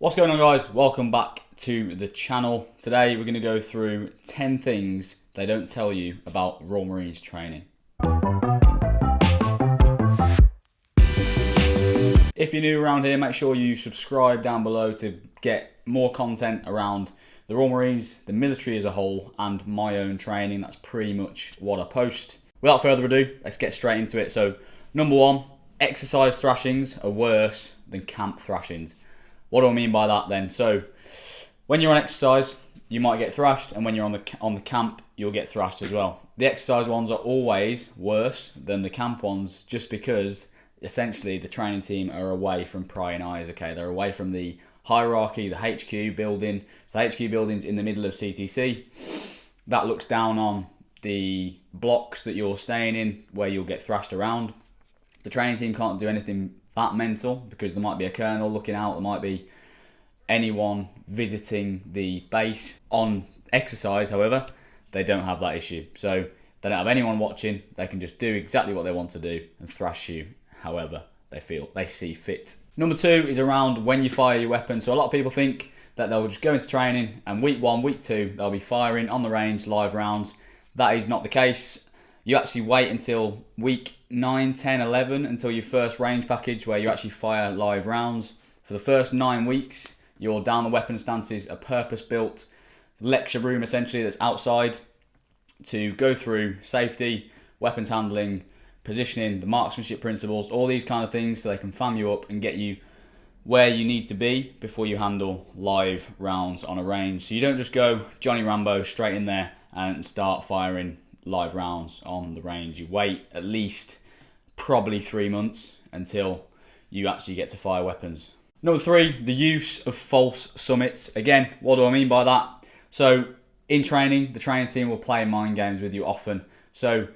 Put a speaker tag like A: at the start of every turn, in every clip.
A: What's going on, guys? Welcome back to the channel. Today we're going to go through 10 things they don't tell you about Royal Marines training. If you're new around here, make sure you subscribe down below to get more content around the Royal Marines, the military as a whole, and my own training. That's pretty much what I post. Without further ado, let's get straight into it. So, number one, exercise thrashings are worse than camp thrashings. What do I mean by that then? So, when you're on exercise, you might get thrashed, and when you're on the camp, you'll get thrashed as well. The exercise ones are always worse than the camp ones, just because essentially the training team are away from prying eyes. Okay, they're away from the hierarchy, the HQ building. So the HQ building's in the middle of CTC. That looks down on the blocks that you're staying in, where you'll get thrashed around. The training team can't do anything that mental, because there might be a colonel looking out, there might be anyone visiting the base. On exercise, however, they don't have that issue. So they don't have anyone watching. They can just do exactly what they want to do and thrash you however they see fit. Number two is around when you fire your weapon. So a lot of people think that they'll just go into training and week 1, week 2, they'll be firing on the range live rounds. That is not the case. You actually wait until week 9, 10, 11 until your first range package where you actually fire live rounds. For the first 9 weeks, your down the weapon stance is a purpose-built lecture room essentially that's outside to go through safety, weapons handling, positioning, the marksmanship principles, all these kind of things, so they can fam you up and get you where you need to be before you handle live rounds on a range. So you don't just go Johnny Rambo straight in there and start firing live rounds on the range. You wait at least probably 3 months until you actually get to fire weapons. Number 3, the use of false summits. Again, what do I mean by that? So in training, the training team will play mind games with you often. So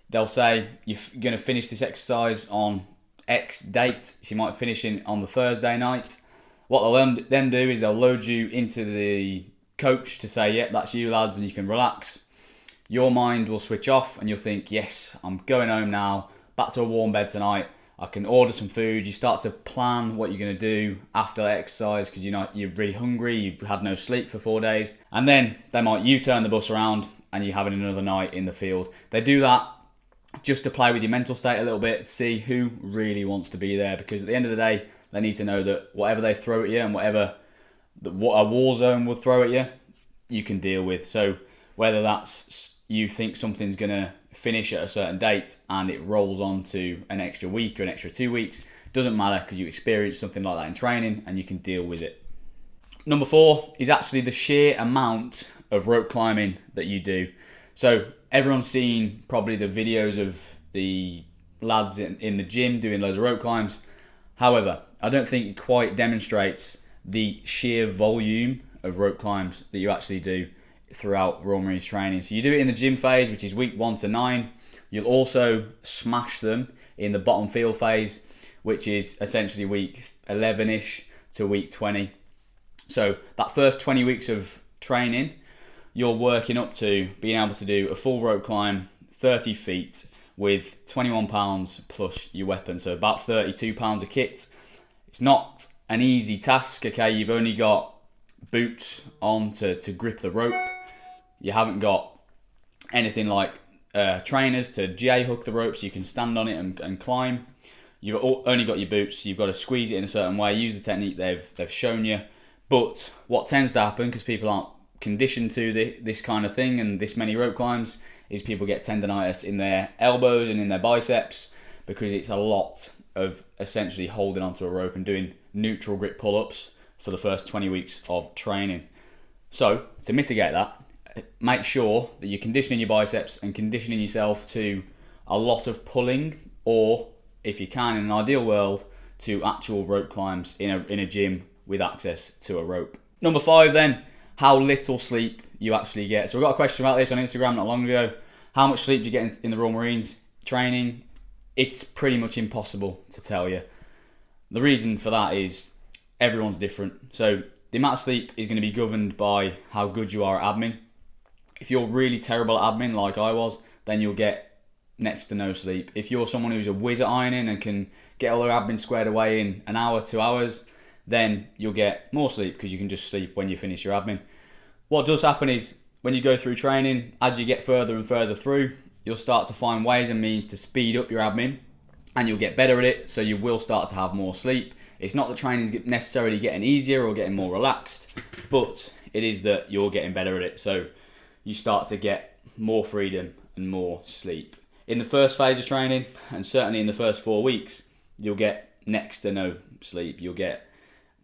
A: they'll say you're going to finish this exercise on X date. So you might finish on the Thursday night. What they'll then do is they'll load you into the coach to say, yep, that's you lads, and you can relax. Your mind will switch off and you'll think, yes, I'm going home now, back to a warm bed tonight. I can order some food. You start to plan what you're going to do after the exercise because you're really hungry, you've had no sleep for 4 days. And then they might U-turn the bus around and you're having another night in the field. They do that just to play with your mental state a little bit, to see who really wants to be there, because at the end of the day, they need to know that whatever they throw at you and what a war zone will throw at you, you can deal with. So whether that's you think something's going to finish at a certain date and it rolls on to an extra week or an extra 2 weeks, doesn't matter, because you experienced something like that in training and you can deal with it. Number 4 is actually the sheer amount of rope climbing that you do. So everyone's seen probably the videos of the lads in the gym doing loads of rope climbs. However, I don't think it quite demonstrates the sheer volume of rope climbs that you actually do throughout Royal Marines training. So you do it in the gym phase, which is week 1 to 9. You'll also smash them in the bottom field phase, which is essentially week 11-ish to week 20. So that first 20 weeks of training, you're working up to being able to do a full rope climb, 30 feet, with 21 pounds plus your weapon. So about 32 pounds of kit. It's not an easy task, okay? You've only got boots on to grip the rope. You haven't got anything like trainers to J-hook the rope so you can stand on it and climb. You've only got your boots. You've got to squeeze it in a certain way, use the technique they've shown you. But what tends to happen, because people aren't conditioned to this kind of thing and this many rope climbs, is people get tendonitis in their elbows and in their biceps, because it's a lot of essentially holding onto a rope and doing neutral grip pull-ups for the first 20 weeks of training. So to mitigate that, make sure that you're conditioning your biceps and conditioning yourself to a lot of pulling, or if you can, in an ideal world, to actual rope climbs in a gym with access to a rope. Number 5 then, how little sleep you actually get. So we got a question about this on Instagram not long ago. How much sleep do you get in the Royal Marines training? It's pretty much impossible to tell you. The reason for that is everyone's different. So the amount of sleep is going to be governed by how good you are at admin. If you're really terrible at admin like I was, then you'll get next to no sleep. If you're someone who's a whiz at ironing and can get all their admin squared away in an hour, 2 hours, then you'll get more sleep because you can just sleep when you finish your admin. What does happen is when you go through training, as you get further and further through, you'll start to find ways and means to speed up your admin, and you'll get better at it, so you will start to have more sleep. It's not that training's necessarily getting easier or getting more relaxed, but it is that you're getting better at it, so you start to get more freedom and more sleep. In the first phase of training, and certainly in the first 4 weeks, you'll get next to no sleep. You'll get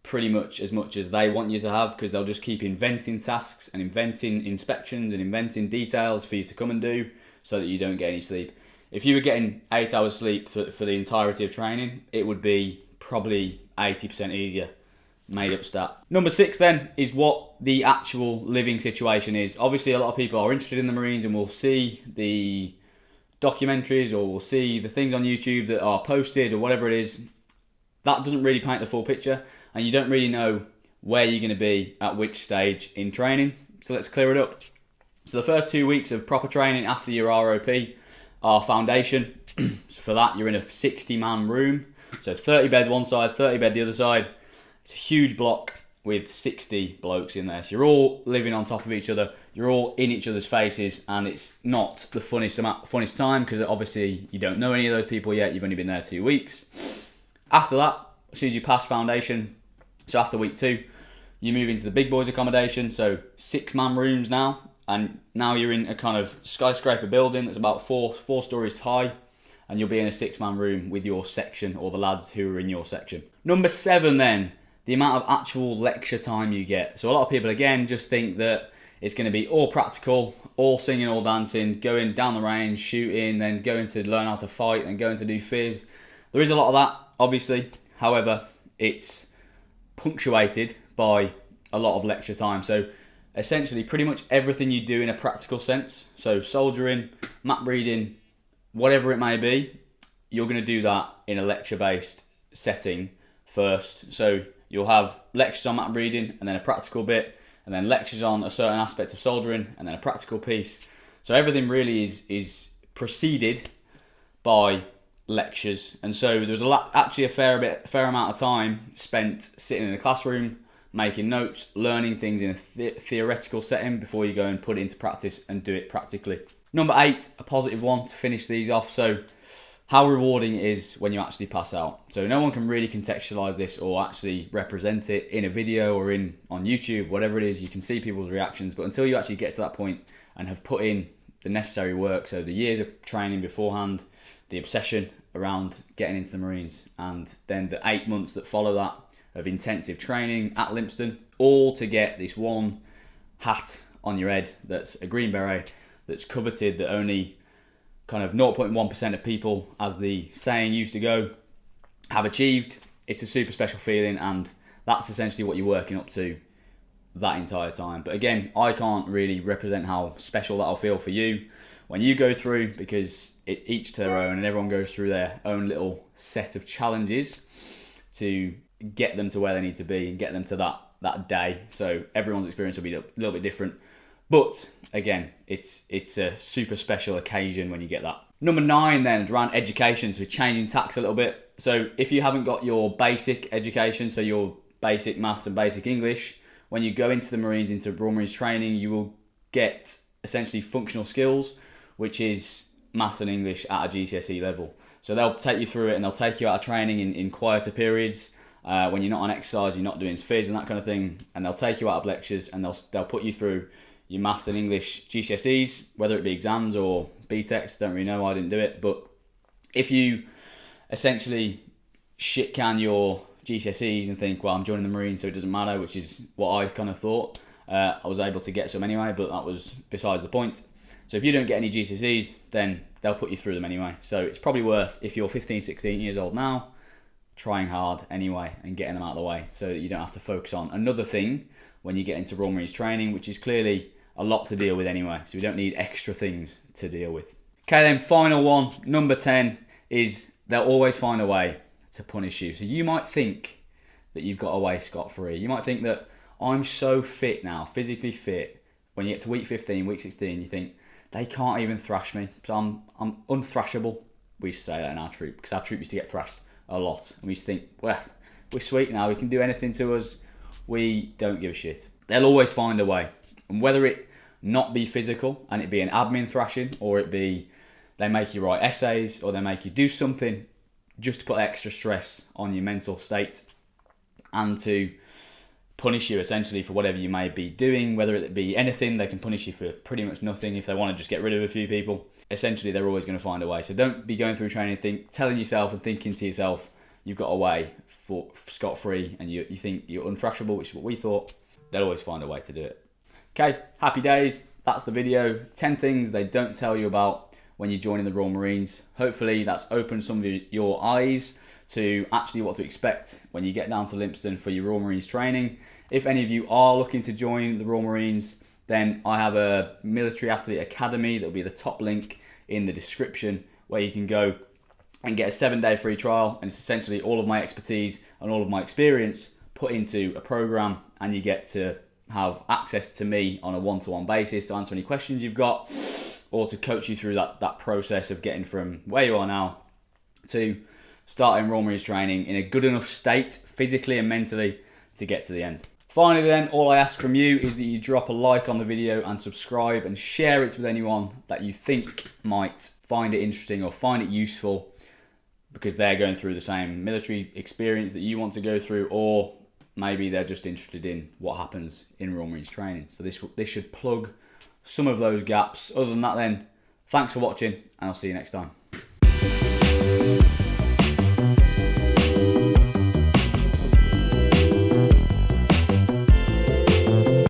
A: pretty much as they want you to have, because they'll just keep inventing tasks and inventing inspections and inventing details for you to come and do so that you don't get any sleep. If you were getting 8 hours sleep for the entirety of training, it would be probably 80% easier. Made up stat. Number 6 then is what the actual living situation is. Obviously a lot of people are interested in the Marines and will see the documentaries or will see the things on YouTube that are posted or whatever it is. That doesn't really paint the full picture, and you don't really know where you're going to be at which stage in training. So let's clear it up. So the first 2 weeks of proper training after your ROP are foundation. So for that, you're in a 60-man room. So 30 beds one side, 30 bed the other side. It's a huge block with 60 blokes in there. So you're all living on top of each other. You're all in each other's faces, and it's not the funnest time because obviously you don't know any of those people yet. You've only been there 2 weeks. After that, as soon as you pass foundation, so after week 2, you move into the big boys accommodation. So 6-man rooms now. And now you're in a kind of skyscraper building that's about four stories high, and you'll be in a 6-man room with your section or the lads who are in your section. Number 7 then, the amount of actual lecture time you get. So a lot of people again just think that it's going to be all practical, all singing, all dancing, going down the range, shooting, then going to learn how to fight and going to do phys. There is a lot of that, obviously. However, it's punctuated by a lot of lecture time. So essentially pretty much everything you do in a practical sense, so soldiering, map reading, whatever it may be, you're going to do that in a lecture-based setting first. So you'll have lectures on map reading and then a practical bit, and then lectures on a certain aspect of soldiering and then a practical piece. So everything really is preceded by lectures, and so there's actually a fair amount of time spent sitting in a classroom, making notes, learning things in a theoretical setting before you go and put it into practice and do it practically. Number 8, a positive one to finish these off. So how rewarding it is when you actually pass out. So no one can really contextualize this or actually represent it in a video or on YouTube, whatever it is. You can see people's reactions, but until you actually get to that point and have put in the necessary work, so the years of training beforehand, the obsession around getting into the Marines, and then the 8 months that follow that of intensive training at Lympstone, all to get this one hat on your head that's a green beret, that's coveted, that only kind of 0.1% of people, as the saying used to go, have achieved. It's a super special feeling, and that's essentially what you're working up to that entire time. But again, I can't really represent how special that'll feel for you when you go through, because each to their own, and everyone goes through their own little set of challenges to get them to where they need to be and get them to that day. So everyone's experience will be a little bit different, but again, it's a super special occasion when you get that. Number 9 then, around education, so we're changing tacks a little bit. So if you haven't got your basic education, so your basic maths and basic English, when you go into the Marines, into Royal Marines training, you will get essentially functional skills, which is maths and English at a GCSE level. So they'll take you through it, and they'll take you out of training in quieter periods, when you're not on exercise, you're not doing phys and that kind of thing, and they'll take you out of lectures and they'll put you through your maths and English GCSEs, whether it be exams or BTECs, don't really know, I didn't do it. But if you essentially shit can your GCSEs and think, well, I'm joining the Marines so it doesn't matter, which is what I kind of thought, I was able to get some anyway, but that was besides the point. So if you don't get any GCSEs, then they'll put you through them anyway. So it's probably worth, if you're 15, 16 years old now, trying hard anyway and getting them out of the way so that you don't have to focus on another thing when you get into Royal Marines training, which is clearly a lot to deal with anyway. So we don't need extra things to deal with. Okay, then final one, number 10, is they'll always find a way to punish you. So you might think that you've got away scot-free. You might think that I'm so fit now, physically fit. When you get to week 15, week 16, you think they can't even thrash me. So I'm unthrashable. We used to say that in our troop, because our troop used to get thrashed a lot. And we used to think, well, we're sweet now, we can do anything to us, we don't give a shit. They'll always find a way. And whether it not be physical and it be an admin thrashing, or it be they make you write essays, or they make you do something just to put extra stress on your mental state and to punish you essentially for whatever you may be doing, whether it be anything. They can punish you for pretty much nothing if they want to just get rid of a few people. Essentially, they're always going to find a way. So don't be going through training telling yourself and thinking to yourself you've got a way for scot-free and you think you're unthrashable, which is what we thought. They'll always find a way to do it. Okay, happy days. That's the video. 10 things they don't tell you about when you're joining the Royal Marines. Hopefully that's opened some of your eyes to actually what to expect when you get down to Lympstone for your Royal Marines training. If any of you are looking to join the Royal Marines, then I have a Military Athlete Academy. That'll be the top link in the description, where you can go and get a 7-day free trial. And it's essentially all of my expertise and all of my experience put into a program, and you get to have access to me on a one-to-one basis to answer any questions you've got, or to coach you through that process of getting from where you are now to starting Royal Marines training in a good enough state, physically and mentally, to get to the end. Finally then, all I ask from you is that you drop a like on the video and subscribe and share it with anyone that you think might find it interesting or find it useful, because they're going through the same military experience that you want to go through, or maybe they're just interested in what happens in Royal Marines training. So this should plug some of those gaps. Other than that then, thanks for watching, and I'll see you next time.